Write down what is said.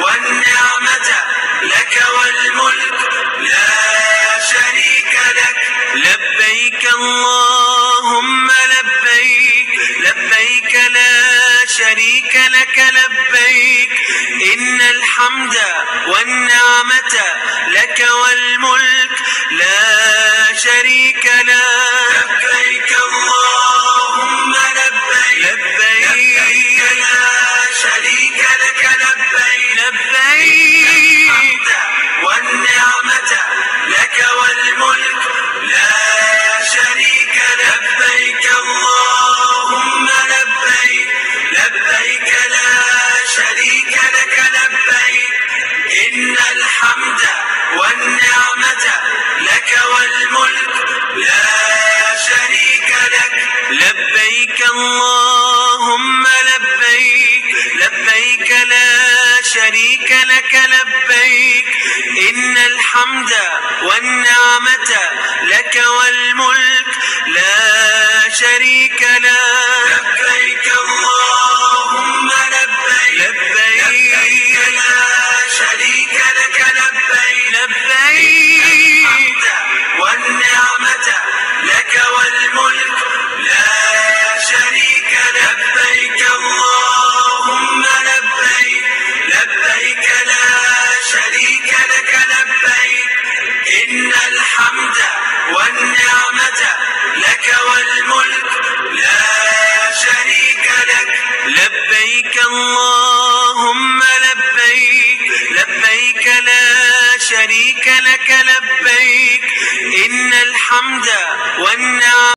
والنعمة لك والملك لا شريك لك. لبيك اللهم لبيك، لبيك لا شريك لك لبيك، إن الحمد والنعمة لك والملك لا شريك لك. لبيك اللهم لبيك، لبيك لا شريك لك لبيك، لبيك والنعمة لك والملك لا شريك. لبيك اللهم لبيك، لبيك لا شريك لك لبيك، إن الحمد والنعمة لك والملك لا شريك لك. لبيك اللهم لبيك، لبيك لا شريك لك لبيك، إن الحمد والنعمة لك والملك لا شريك لك. لبيك اللهم لبيك، لبيك لا شريك لك لبيك، لبيك والنعمة لك والملك لا شريك. لبيك اللهم لبيك، لبيك لا شريك لك لبيك، إن الحمد والنعمة لك والملك لا شريك لك. لبيك اللهم لبيك، لبيك لا شريك لك لبيك، إن الحمد والنعمة